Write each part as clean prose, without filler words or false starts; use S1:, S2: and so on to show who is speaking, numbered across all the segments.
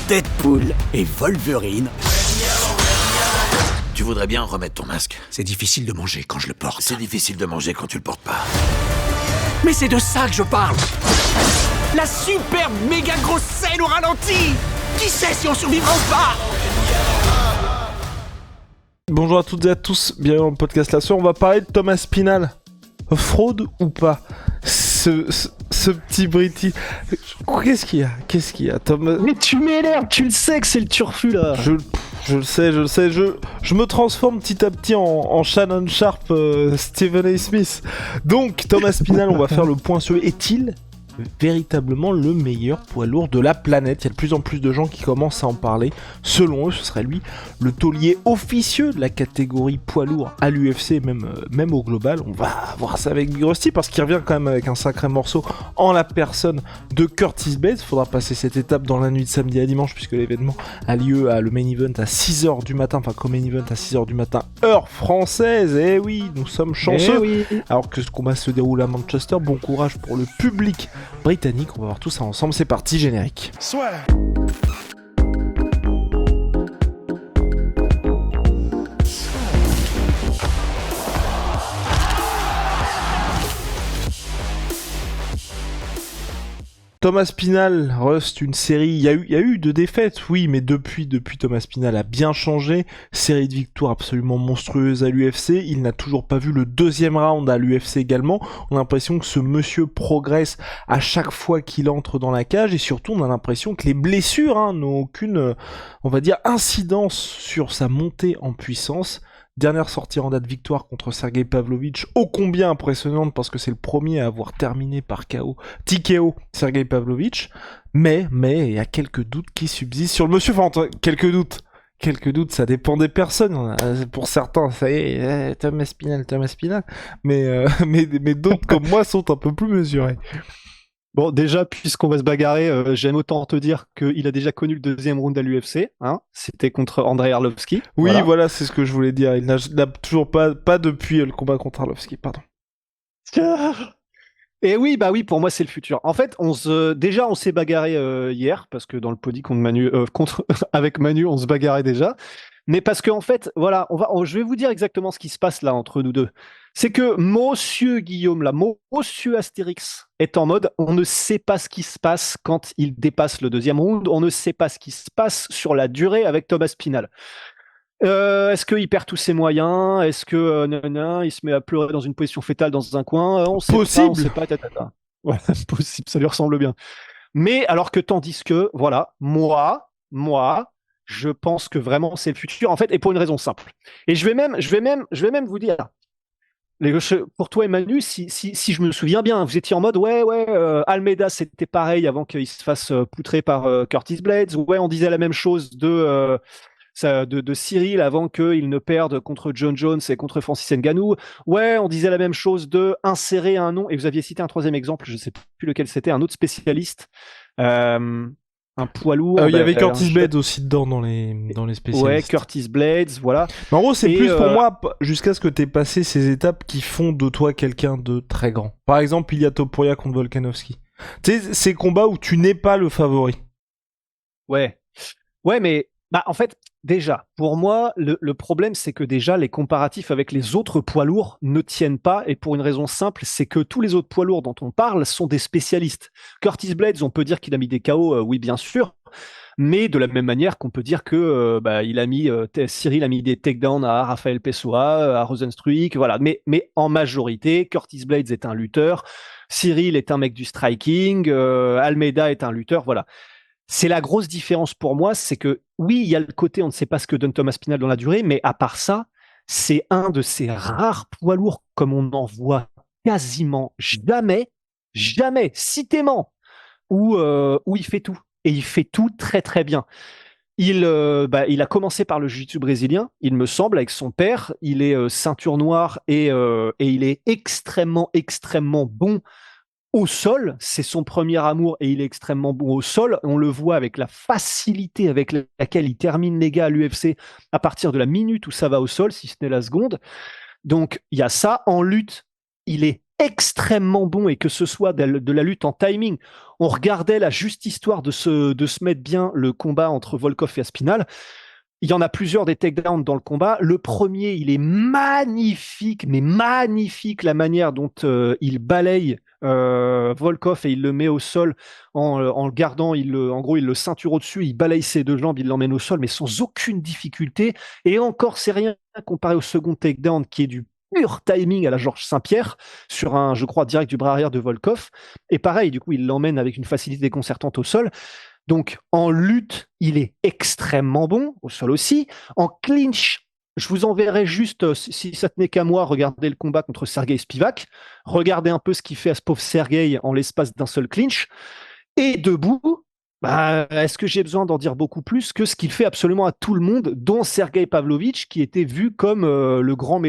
S1: Deadpool et Wolverine.
S2: Tu voudrais bien remettre ton masque?
S1: C'est difficile de manger quand je le porte.
S2: C'est difficile de manger quand tu le portes pas.
S1: Mais c'est de ça que je parle. La superbe méga grosse scène au ralenti. Qui sait si on survivra ou pas?
S3: Bonjour à toutes et à tous, bienvenue dans le podcast La Soeur. On va parler de Thomas Pinal. Fraude ou pas? Ce petit Briti. Qu'est-ce qu'il y a Thomas...
S4: Mais tu m'énerves, tu le sais que c'est le turfu là.
S3: Je le sais. Je me transforme petit à petit en Shannon Sharp, Stephen A. Smith. Donc, Thomas Pinal, on va faire le point sur... Est-il véritablement le meilleur poids lourd de la planète? Il y a de plus en plus de gens qui commencent à en parler. Selon eux, ce serait lui le taulier officieux de la catégorie poids lourd à l'UFC, même au global. On va voir ça avec Big Rusty parce qu'il revient quand même avec un sacré morceau en la personne de Curtis Blades. Il faudra passer cette étape dans la nuit de samedi à dimanche puisque l'événement a lieu à le main event à 6h du matin, enfin co-main event à 6h du matin, heure française. Et oui, nous sommes chanceux.
S4: Oui.
S3: Alors que ce combat se déroule à Manchester, bon courage pour le public britannique. On va voir tout ça ensemble, c'est parti, générique.
S5: Soit.
S3: Thomas Pinal, Rust, une série, il y a eu de défaites, oui, mais depuis Thomas Pinal a bien changé, série de victoires absolument monstrueuse à l'UFC, il n'a toujours pas vu le deuxième round à l'UFC également, on a l'impression que ce monsieur progresse à chaque fois qu'il entre dans la cage, et surtout on a l'impression que les blessures n'ont aucune, on va dire, incidence sur sa montée en puissance. Dernière sortie en date, victoire contre Sergei Pavlovich, ô combien impressionnante parce que c'est le premier à avoir terminé par TKO Sergei Pavlovich, mais il y a quelques doutes qui subsistent sur le monsieur, enfin quelques doutes, ça dépend des personnes. Pour certains, ça y est, Thomas Pinal, mais d'autres comme moi sont un peu plus mesurés.
S4: Bon, déjà, puisqu'on va se bagarrer, j'aime autant te dire qu'il a déjà connu le deuxième round à l'UFC. C'était contre Andrei Arlovski.
S3: Oui, voilà, c'est ce que je voulais dire. Il n'a toujours pas depuis le combat contre Arlovski, pardon.
S4: Et oui, pour moi, c'est le futur. En fait, on s'est bagarré hier, parce que dans le podi contre Manu, avec Manu, on se bagarrait déjà. Mais parce que en fait, voilà, je vais vous dire exactement ce qui se passe là entre nous deux. C'est que Monsieur Guillaume, là, Monsieur Astérix est en mode, on ne sait pas ce qui se passe quand il dépasse le deuxième round, on ne sait pas ce qui se passe sur la durée avec Thomas Pinal. Est-ce qu'il perd tous ses moyens? Est-ce que il se met à pleurer dans une position fétale dans un coin? On sait
S3: possible.
S4: Pas, on sait pas. Ouais, possible, ça lui ressemble bien. Mais alors que tandis que, voilà, moi, je pense que vraiment c'est le futur, en fait, et pour une raison simple. Et je vais même vous dire, pour toi et Manu, si je me souviens bien, vous étiez en mode Almeida c'était pareil avant qu'il se fasse poutrer par Curtis Blades. Ouais, on disait la même chose de Cyril avant qu'il ne perde contre John Jones et contre Francis Ngannou. Ouais, on disait la même chose de insérer un nom, et vous aviez cité un troisième exemple, je ne sais plus lequel c'était, un autre spécialiste. Un poids lourd.
S3: Il y avait Curtis Blades aussi dedans dans les spécialistes.
S4: Ouais, Curtis Blades, voilà.
S3: Mais en gros, c'est plus pour moi, jusqu'à ce que tu aies passé ces étapes qui font de toi quelqu'un de très grand. Par exemple, Ilia Topuria contre Volkanovski. Tu sais, ces combats où tu n'es pas le favori.
S4: Ouais, mais en fait, déjà, pour moi, le problème, c'est que déjà, les comparatifs avec les autres poids lourds ne tiennent pas, et pour une raison simple, c'est que tous les autres poids lourds dont on parle sont des spécialistes. Curtis Blades, on peut dire qu'il a mis des KO, oui, bien sûr, mais de la même manière qu'on peut dire que Cyril a mis des takedowns à Rafael Pessoa, à Rozenstruik, voilà. Mais en majorité, Curtis Blades est un lutteur, Cyril est un mec du striking, Almeida est un lutteur, voilà. C'est la grosse différence pour moi, c'est que oui, il y a le côté on ne sait pas ce que donne Thomas Pinal dans la durée, mais à part ça, c'est un de ces rares poids lourds comme on n'en voit quasiment jamais, citément, où il fait tout. Et il fait tout très très bien. Il a commencé par le jiu-jitsu brésilien, il me semble, avec son père. Il est ceinture noire et il est extrêmement bon au sol, c'est son premier amour et il est extrêmement bon au sol. On le voit avec la facilité avec laquelle il termine les gars à l'UFC à partir de la minute où ça va au sol, si ce n'est la seconde. Donc, il y a ça. En lutte, il est extrêmement bon, et que ce soit de la lutte en timing, on regardait la juste histoire de se mettre bien le combat entre Volkov et Aspinall. Il y en a plusieurs des takedowns dans le combat. Le premier, il est magnifique, mais magnifique, la manière dont il balaye Volkov et il le met au sol en le gardant, en gros, il le ceinture au-dessus, il balaye ses deux jambes, il l'emmène au sol, mais sans aucune difficulté. Et encore, c'est rien comparé au second takedown qui est du pur timing à la Georges Saint-Pierre sur un, je crois, direct du bras arrière de Volkov. Et pareil, du coup, il l'emmène avec une facilité déconcertante au sol. Donc, en lutte, il est extrêmement bon, au sol aussi. En clinch, je vous enverrai juste, si ça tenait qu'à moi, regarder le combat contre Sergei Spivak. Regardez un peu ce qu'il fait à ce pauvre Sergei en l'espace d'un seul clinch. Et debout, est-ce que j'ai besoin d'en dire beaucoup plus que ce qu'il fait absolument à tout le monde, dont Sergei Pavlovitch, qui était vu comme le grand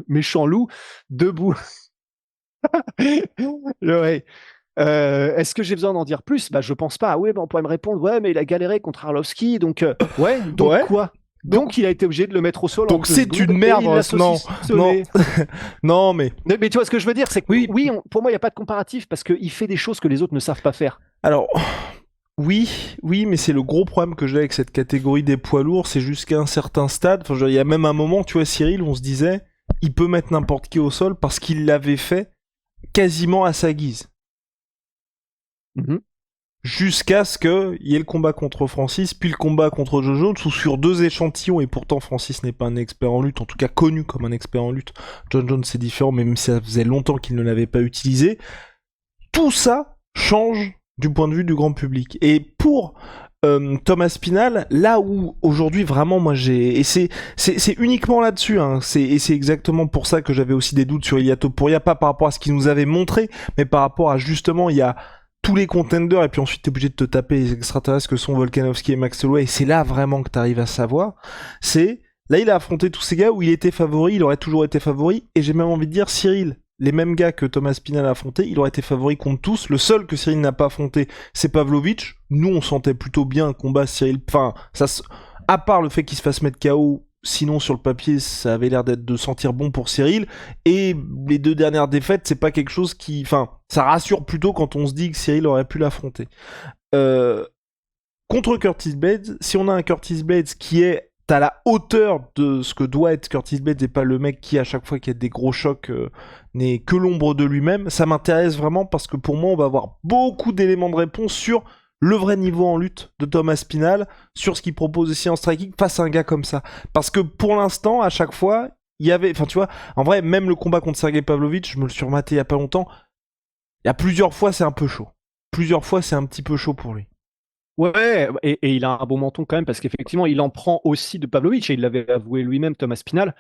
S4: méchant loup debout. Ouais. Est-ce que j'ai besoin d'en dire plus? Je pense pas. Oui, on pourrait me répondre, ouais, mais il a galéré contre Arlovski, donc donc
S3: Ouais.
S4: quoi? Donc il a été obligé de le mettre au sol.
S3: Donc c'est une merde. Non, non, mais
S4: tu vois ce que je veux dire, c'est que oui, pour moi il n'y a pas de comparatif parce qu'il fait des choses que les autres ne savent pas faire.
S3: alors. Oui, mais c'est le gros problème que j'ai avec cette catégorie des poids lourds, c'est jusqu'à un certain stade. Enfin, il y a même un moment, tu vois, Cyril, on se disait, il peut mettre n'importe qui au sol parce qu'il l'avait fait quasiment à sa guise. Jusqu'à ce qu'il y ait le combat contre Francis, puis le combat contre Joe Jones, où sur 2 échantillons, et pourtant Francis n'est pas un expert en lutte, en tout cas connu comme un expert en lutte. John Jones c'est différent, même si ça faisait longtemps qu'il ne l'avait pas utilisé. Tout ça change du point de vue du grand public. Et pour Thomas Spinal, là où aujourd'hui vraiment moi et c'est uniquement là-dessus, hein, et c'est exactement pour ça que j'avais aussi des doutes sur Ilia Topuria, pas par rapport à ce qu'il nous avait montré, mais par rapport à justement, il y a tous les contenders, et puis ensuite t'es obligé de te taper les extraterrestres que sont Volkanovski et Max Holloway, et c'est là vraiment que t'arrives à savoir, là il a affronté tous ces gars où il était favori, il aurait toujours été favori, et j'ai même envie de dire, Cyril, les mêmes gars que Thomas Spinal a affronté, il aurait été favori contre tous. Le seul que Cyril n'a pas affronté, c'est Pavlovitch. Nous, on sentait plutôt bien un combat Cyril. Enfin, à part le fait qu'il se fasse mettre KO, sinon sur le papier, ça avait l'air de sentir bon pour Cyril. Et les 2 dernières défaites, c'est pas quelque chose qui, enfin, ça rassure plutôt quand on se dit que Cyril aurait pu l'affronter. Contre Curtis Blades, si on a un Curtis Blades qui est à la hauteur de ce que doit être Curtis Blades et pas le mec qui, à chaque fois qu'il y a des gros chocs, n'est que l'ombre de lui-même, ça m'intéresse vraiment parce que pour moi, on va avoir beaucoup d'éléments de réponse sur le vrai niveau en lutte de Thomas Spinal, sur ce qu'il propose aussi en striking face à un gars comme ça. Parce que pour l'instant, à chaque fois, il y avait, enfin tu vois, en vrai, même le combat contre Sergei Pavlovitch, je me le suis rematé il y a pas longtemps, il y a plusieurs fois, c'est un peu chaud. Plusieurs fois, c'est un petit peu chaud pour lui.
S4: Ouais, et il a un bon menton quand même, parce qu'effectivement, il en prend aussi de Pavlovitch, et il l'avait avoué lui-même, Thomas Spinal.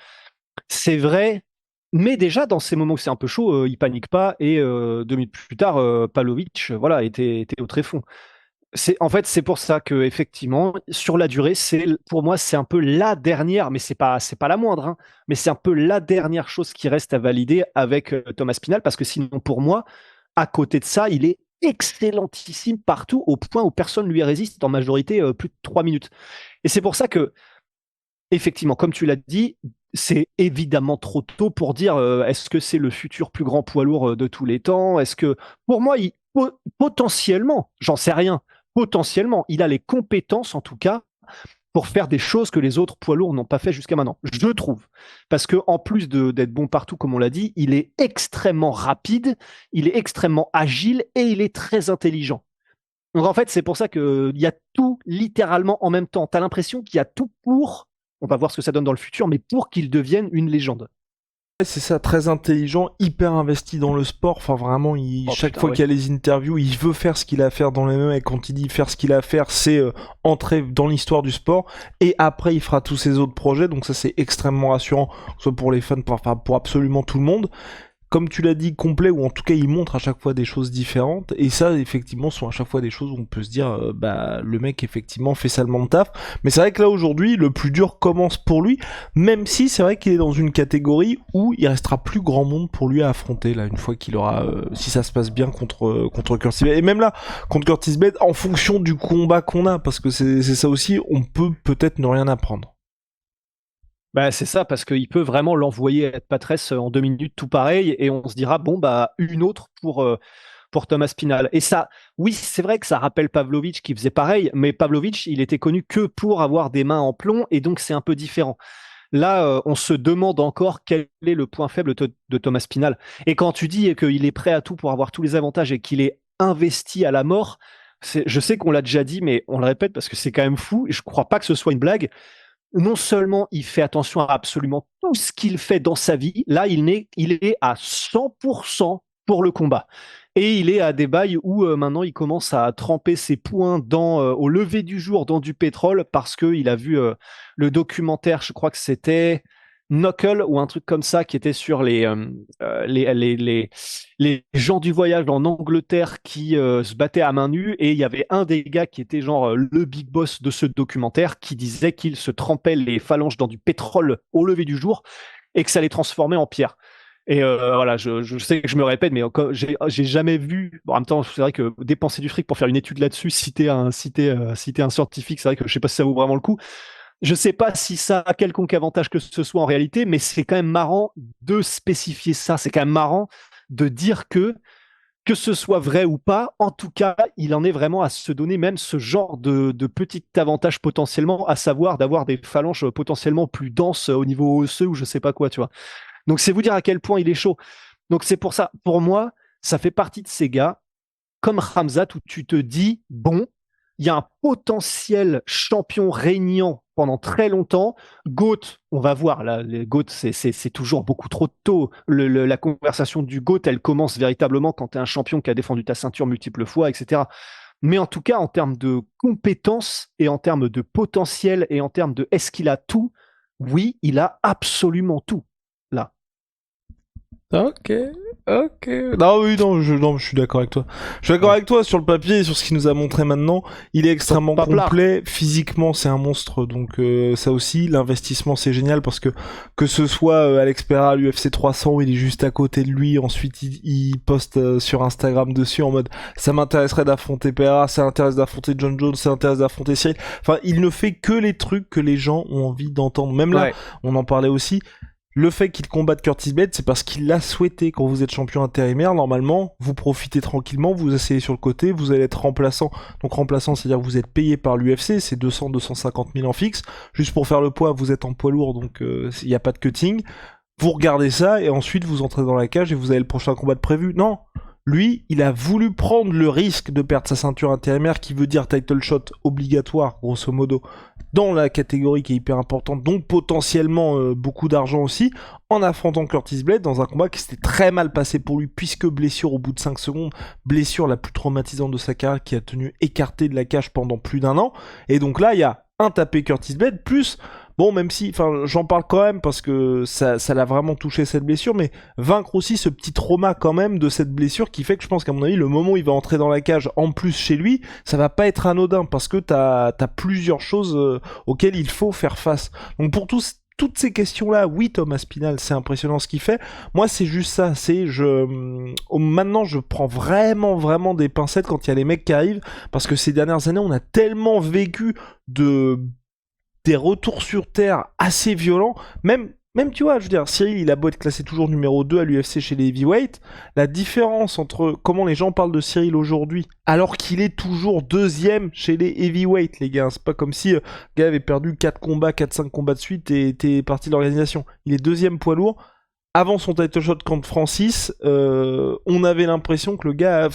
S4: C'est vrai, mais déjà, dans ces moments où c'est un peu chaud, il panique pas, et 2 minutes plus tard, Pavlovitch, voilà, était au tréfonds. En fait, c'est pour ça que, effectivement, sur la durée, pour moi, c'est un peu la dernière, mais c'est pas la moindre, hein, mais c'est un peu la dernière chose qui reste à valider avec Thomas Spinal, parce que sinon, pour moi, à côté de ça, il est excellentissime partout, au point où personne lui résiste, en majorité plus de 3 minutes. Et c'est pour ça que, effectivement, comme tu l'as dit, c'est évidemment trop tôt pour dire est-ce que c'est le futur plus grand poids lourd de tous les temps? Est-ce que, pour moi, potentiellement, j'en sais rien, potentiellement, il a les compétences, en tout cas, pour faire des choses que les autres poids lourds n'ont pas fait jusqu'à maintenant, je trouve. Parce que en plus d'être bon partout, comme on l'a dit, il est extrêmement rapide, il est extrêmement agile et il est très intelligent. Donc en fait, c'est pour ça qu'il y a tout littéralement en même temps. Tu as l'impression qu'il y a tout pour, on va voir ce que ça donne dans le futur, mais pour qu'il devienne une légende.
S3: C'est ça, très intelligent, hyper investi dans le sport. Enfin, vraiment, chaque fois qu'il y a les interviews, il veut faire ce qu'il a à faire dans les MMA. Et quand il dit faire ce qu'il a à faire, c'est entrer dans l'histoire du sport. Et après, il fera tous ses autres projets. Donc ça, c'est extrêmement rassurant, que ce soit pour les fans, pour absolument tout le monde. Comme tu l'as dit, complet, ou en tout cas il montre à chaque fois des choses différentes, et ça effectivement sont à chaque fois des choses où on peut se dire le mec effectivement fait salement le taf, mais c'est vrai que là aujourd'hui le plus dur commence pour lui, même si c'est vrai qu'il est dans une catégorie où il restera plus grand monde pour lui à affronter là une fois qu'il aura, si ça se passe bien contre Curtis Blades, et même là contre Curtis Blades en fonction du combat qu'on a, parce que c'est ça aussi, on peut peut-être ne rien apprendre.
S4: Bah, c'est ça, parce qu'il peut vraiment l'envoyer être Patresse en 2 minutes, tout pareil, et on se dira, bon, bah, une autre pour Thomas Pinal. Et ça, oui, c'est vrai que ça rappelle Pavlovic qui faisait pareil, mais Pavlovic, il était connu que pour avoir des mains en plomb, et donc c'est un peu différent. Là, on se demande encore quel est le point faible de Thomas Pinal. Et quand tu dis qu'il est prêt à tout pour avoir tous les avantages et qu'il est investi à la mort, je sais qu'on l'a déjà dit, mais on le répète parce que c'est quand même fou. Et je crois pas que ce soit une blague. Non seulement il fait attention à absolument tout ce qu'il fait dans sa vie, là, il est à 100% pour le combat. Et il est à des bails où maintenant il commence à tremper ses poings au lever du jour dans du pétrole parce qu'il a vu le documentaire, je crois que c'était Knuckle ou un truc comme ça, qui était sur les gens du voyage en Angleterre qui se battaient à main nue. Et il y avait un des gars qui était genre le big boss de ce documentaire qui disait qu'il se trempait les phalanges dans du pétrole au lever du jour et que ça les transformait en pierre. Et voilà, je sais que je me répète, mais encore, j'ai jamais vu. Bon, en même temps, c'est vrai que dépenser du fric pour faire une étude là-dessus, citer un scientifique, c'est vrai que je sais pas si ça vaut vraiment le coup. Je sais pas si ça a quelconque avantage que ce soit en réalité, mais c'est quand même marrant de spécifier ça. C'est quand même marrant de dire que ce soit vrai ou pas, en tout cas, il en est vraiment à se donner même ce genre de petit avantage potentiellement, à savoir d'avoir des phalanges potentiellement plus denses au niveau osseux ou je sais pas quoi, tu vois. Donc c'est vous dire à quel point il est chaud. Donc c'est pour ça, pour moi, ça fait partie de ces gars comme Khamzat où tu te dis, bon, il y a un potentiel champion régnant pendant très longtemps. GOAT, on va voir, là, les GOAT, c'est toujours beaucoup trop tôt. La conversation du GOAT, elle commence véritablement quand tu es un champion qui a défendu ta ceinture multiples fois, etc. Mais en tout cas, en termes de compétences et en termes de potentiel et en termes de est-ce qu'il a tout, oui, il a absolument tout, là.
S3: Ok, ok. Non, oui, non, je suis d'accord avec toi. Je suis d'accord avec toi sur le papier et sur ce qu'il nous a montré maintenant. Il est extrêmement
S4: Pas plat.
S3: complet. Physiquement, c'est un monstre. Donc, ça aussi, l'investissement, c'est génial parce que ce soit Alex Pereira à l'UFC 300, il est juste à côté de lui. Ensuite, il poste sur Instagram dessus en mode ça m'intéresserait d'affronter Pereira, ça m'intéresse d'affronter John Jones, ça m'intéresse d'affronter Cyril. Enfin, il ne fait que les trucs que les gens ont envie d'entendre. Même là,
S4: Ouais.
S3: on en parlait aussi. Le fait qu'il combatte Curtis Blade, c'est parce qu'il l'a souhaité. Quand vous êtes champion intérimaire, normalement, vous profitez tranquillement, vous asseyez sur le côté, vous allez être remplaçant. Donc remplaçant, c'est-à-dire que vous êtes payé par l'UFC, c'est 200-250 000 en fixe. Juste pour faire le poids, vous êtes en poids lourd, donc il n'y a pas de cutting. Vous regardez ça, et ensuite vous entrez dans la cage et vous avez le prochain combat de prévu. Non, lui, il a voulu prendre le risque de perdre sa ceinture intérimaire, qui veut dire title shot obligatoire, grosso modo, dans la catégorie qui est hyper importante, donc potentiellement beaucoup d'argent aussi, en affrontant Curtis Blade dans un combat qui s'était très mal passé pour lui, puisque blessure au bout de 5 secondes, blessure la plus traumatisante de sa carrière, qui a tenu écarté de la cage pendant plus d'1 an, et donc là, il y a un tapé Curtis Blade, plus... Bon, même si, enfin, j'en parle quand même parce que ça l'a vraiment touché cette blessure, mais vaincre aussi ce petit trauma quand même de cette blessure qui fait que je pense qu'à mon avis, le moment où il va entrer dans la cage en plus chez lui, ça va pas être anodin parce que t'as plusieurs choses auxquelles il faut faire face. Donc pour toutes ces questions-là, oui, Thomas Pinal, c'est impressionnant ce qu'il fait. Moi, c'est juste ça. Maintenant, je prends vraiment des pincettes quand il y a les mecs qui arrivent parce que ces dernières années, on a tellement vécu des retours sur terre assez violents, même tu vois, je veux dire, Cyril, il a beau être classé toujours numéro 2 à l'UFC chez les heavyweight, la différence entre comment les gens parlent de Cyril aujourd'hui, alors qu'il est toujours deuxième chez les heavyweight, les gars, c'est pas comme si le gars avait perdu 4-5 combats de suite et était parti de l'organisation. Il est deuxième poids lourd. Avant son title shot contre Francis, on avait l'impression que le gars,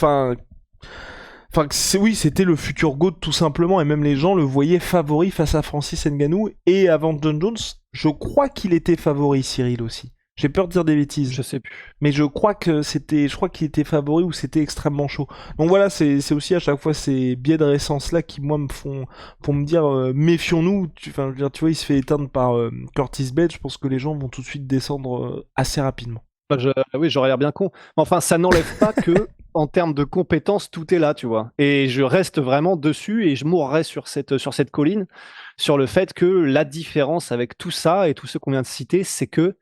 S3: oui, c'était le futur GOAT tout simplement, et même les gens le voyaient favori face à Francis Ngannou, et avant John Jones, je crois qu'il était favori, Cyril aussi. J'ai peur de dire des bêtises.
S4: Je sais plus.
S3: Mais je crois qu'il était favori ou c'était extrêmement chaud. Donc voilà, c'est aussi à chaque fois ces biais de récence là qui moi me font pour me dire méfions-nous. Enfin, je veux dire, tu vois, il se fait éteindre par Curtis Blade. Je pense que les gens vont tout de suite descendre assez rapidement.
S4: Oui, j'aurais l'air bien con. Mais enfin, ça n'enlève pas que, en termes de compétences, tout est là, tu vois. Et je reste vraiment dessus et je mourrai sur cette colline, sur le fait que la différence avec tout ça et tout ce qu'on vient de citer, c'est que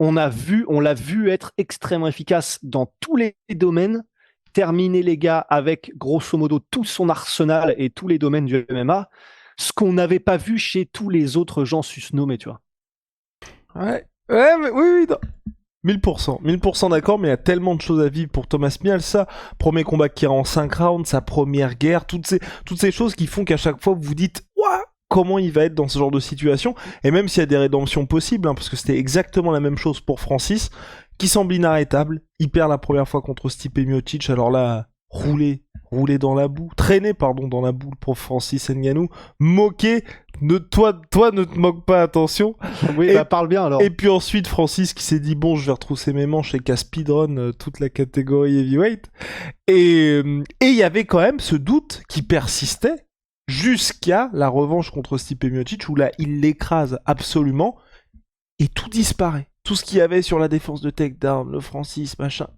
S4: on l'a vu être extrêmement efficace dans tous les domaines, terminer les gars avec grosso modo tout son arsenal et tous les domaines du MMA, ce qu'on n'avait pas vu chez tous les autres gens susnommés, tu vois.
S3: Ouais, mais oui, non. 1000% d'accord, mais il y a tellement de choses à vivre pour Thomas Pinal. Ça, premier combat qui ira en 5 rounds, sa première guerre, toutes ces choses qui font qu'à chaque fois vous vous dites ouah, comment il va être dans ce genre de situation. Et même s'il y a des rédemptions possibles, parce que c'était exactement la même chose pour Francis, qui semble inarrêtable. Il perd la première fois contre Stipe Miocic, alors là, rouler dans la boue, traîner dans la boue pour Francis Ngannou, moquer, toi ne te moque pas, attention.
S4: Oui,
S3: Et-
S4: parle bien alors.
S3: Et puis ensuite Francis qui s'est dit bon, je vais retrousser mes manches et qu'à speedrun toute la catégorie heavyweight. Et il y avait quand même ce doute qui persistait jusqu'à la revanche contre Stipe Miocic où là il l'écrase absolument et tout disparaît. Tout ce qu'il y avait sur la défense de takedown, le Francis, machin.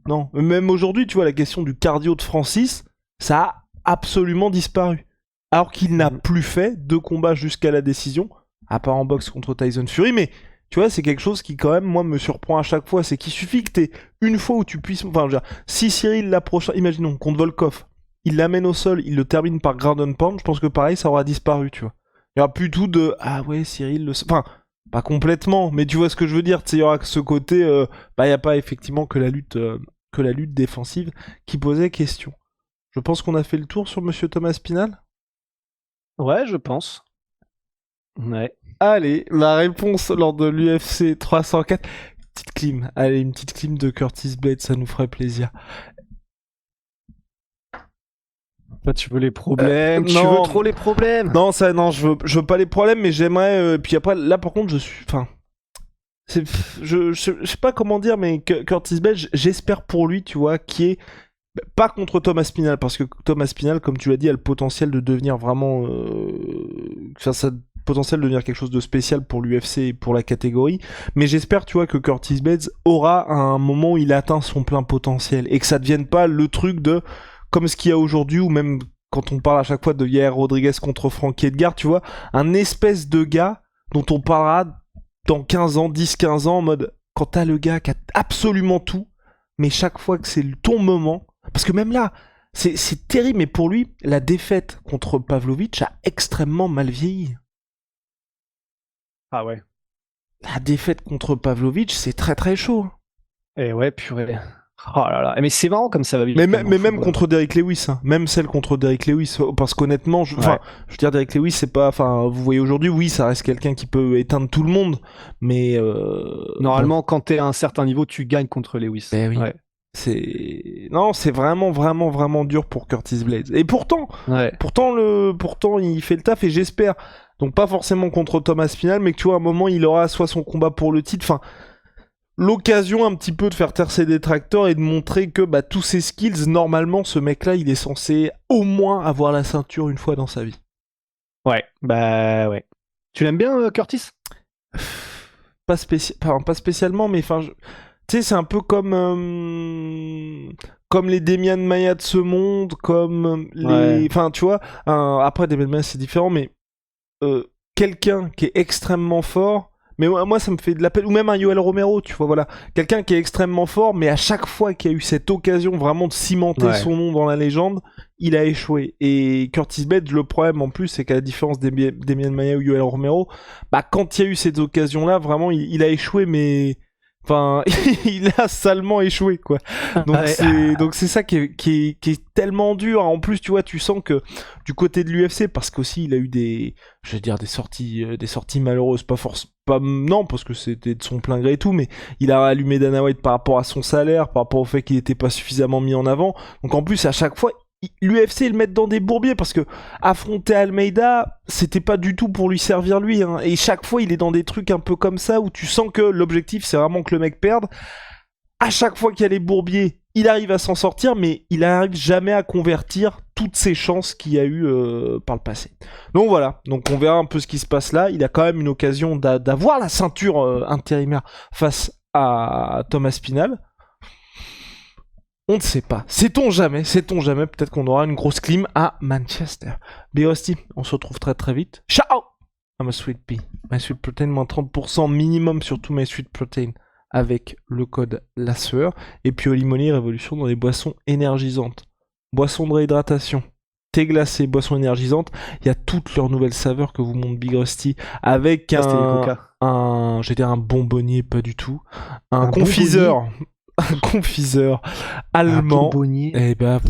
S3: Non, même aujourd'hui, tu vois, la question du cardio de Francis, ça a absolument disparu. Alors qu'il n'a plus fait 2 combats jusqu'à la décision, à part en boxe contre Tyson Fury, mais tu vois, c'est quelque chose qui quand même, moi, me surprend à chaque fois, c'est qu'il suffit que t'aies une fois où tu puisses... Enfin, je veux dire, si Cyril l'approche, imaginons, contre Volkov, il l'amène au sol, il le termine par ground and pound, je pense que pareil, ça aura disparu, tu vois. Il y aura plus tout de « Ah ouais, Cyril le... » Enfin, pas complètement, mais tu vois ce que je veux dire, tu sais, il y aura ce côté... il n'y a pas effectivement que la lutte défensive qui posait question. Je pense qu'on a fait le tour sur Monsieur Thomas Pinal.
S4: Ouais, je pense. Ouais.
S3: Allez, la réponse lors de l'UFC 304. Petite clim. Allez, une petite clim de Curtis Blade, ça nous ferait plaisir.
S4: Toi, tu veux les problèmes, tu
S3: non.
S4: veux trop les problèmes.
S3: Non, je veux pas les problèmes, mais j'aimerais... puis après, là par contre, je suis... Enfin... Je sais pas comment dire, mais Curtis Blade, j'espère pour lui, tu vois, qui est pas contre Thomas Pinal, parce que Thomas Pinal, comme tu l'as dit, a le potentiel de devenir vraiment... ça a le potentiel de devenir quelque chose de spécial pour l'UFC et pour la catégorie, mais j'espère, tu vois, que Curtis Blades aura un moment où il atteint son plein potentiel, et que ça devienne pas le truc de... comme ce qu'il y a aujourd'hui, ou même quand on parle à chaque fois de Yair Rodriguez contre Frankie Edgar, tu vois, un espèce de gars dont on parlera dans 15 ans, 10-15 ans, en mode, quand t'as le gars qui a absolument tout, mais chaque fois que c'est ton moment, parce que même là, c'est terrible, mais pour lui, la défaite contre Pavlovich a extrêmement mal vieilli.
S4: Ah ouais.
S3: La défaite contre Pavlovich, c'est très très chaud.
S4: Et ouais, purée. Oh là là. Mais c'est marrant comme ça va vite.
S3: Mais même contre Derrick Lewis, hein. Même celle contre Derrick Lewis, parce qu'honnêtement, je veux dire, Derrick Lewis, c'est pas, enfin, vous voyez aujourd'hui, oui, ça reste quelqu'un qui peut éteindre tout le monde, mais
S4: normalement, quand t'es à un certain niveau, tu gagnes contre Lewis.
S3: Oui.
S4: Ouais.
S3: C'est vraiment dur pour Curtis Blades. Et pourtant, il fait le taf et j'espère. Donc pas forcément contre Thomas Pinal, mais que tu vois, à un moment, il aura soit son combat pour le titre, enfin, l'occasion un petit peu de faire taire ses détracteurs et de montrer que tous ses skills, normalement, ce mec-là, il est censé au moins avoir la ceinture une fois dans sa vie.
S4: Ouais, bah ouais. Tu l'aimes bien, Curtis ?
S3: Pas spécialement, mais enfin, tu sais, c'est un peu comme les Demian Maia de ce monde, comme les... Enfin, tu vois, après, Demian Maia, c'est différent, mais quelqu'un qui est extrêmement fort... Mais moi, ça me fait de la peine. Ou même un Yoel Romero, tu vois, voilà. Quelqu'un qui est extrêmement fort, mais à chaque fois qu'il y a eu cette occasion vraiment de cimenter son nom dans la légende, il a échoué. Et Curtis Blades, le problème en plus, c'est qu'à la différence d'Demian Maia ou Yoel Romero, quand il y a eu cette occasion-là, vraiment, il a échoué, mais... Enfin, il a salement échoué, quoi. Donc c'est ça qui est tellement dur. En plus, tu vois, tu sens que du côté de l'UFC, parce qu'aussi il a eu des sorties malheureuses, non, parce que c'était de son plein gré et tout, mais il a allumé Dana White par rapport à son salaire, par rapport au fait qu'il n'était pas suffisamment mis en avant. Donc en plus, à chaque fois, l'UFC ils le mettent dans des bourbiers parce que affronter Almeida c'était pas du tout pour lui servir lui, hein. Et chaque fois il est dans des trucs un peu comme ça où tu sens que l'objectif c'est vraiment que le mec perde. À chaque fois qu'il y a les bourbiers il arrive à s'en sortir, mais il n'arrive jamais à convertir toutes ses chances qu'il y a eu par le passé. Donc voilà, donc on verra un peu ce qui se passe là. Il a quand même une occasion d'avoir la ceinture intérimaire face à Thomas Pinal. On ne sait pas. Sait-on jamais, peut-être qu'on aura une grosse clim à Manchester. Birosti, on se retrouve très très vite. Ciao! I'm a sweet pea. My sweet protein, moins 30% minimum sur tout my sweet protein avec le code la sueur. Et puis Olimoni, révolution dans les boissons énergisantes. Boissons de réhydratation. thé glacé, boisson énergisante, il y a toutes leurs nouvelles saveurs que vous montre Big Rusty avec
S4: Ah, c'était les Coca.
S3: j'allais dire un bonbonnier, pas du tout, un confiseur, un confiseur allemand.
S4: bonbonnier.
S3: Eh ben,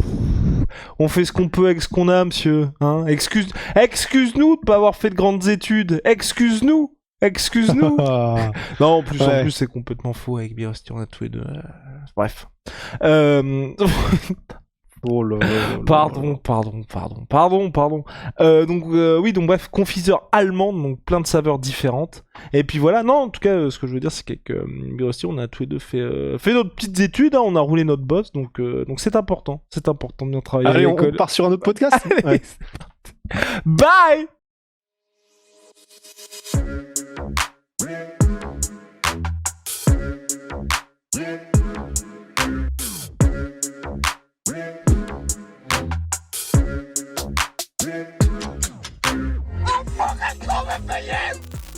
S3: on fait ce qu'on peut avec ce qu'on a, monsieur. Hein, excuse-nous de pas avoir fait de grandes études. Excuse-nous. Non, en plus c'est complètement faux avec Big Rusty, on a tous les deux. Bref.
S4: Oh là là.
S3: Pardon. Donc bref, confiseur allemande, donc plein de saveurs différentes. Et puis voilà, non, en tout cas, ce que je veux dire, c'est qu'avec Big Rusty, on a tous les deux fait notre petites études, hein, on a roulé notre boss, donc c'est important de bien travailler
S4: Allez,
S3: à
S4: on
S3: l'école.
S4: part sur un autre podcast.
S3: Allez, c'est parti. Bye.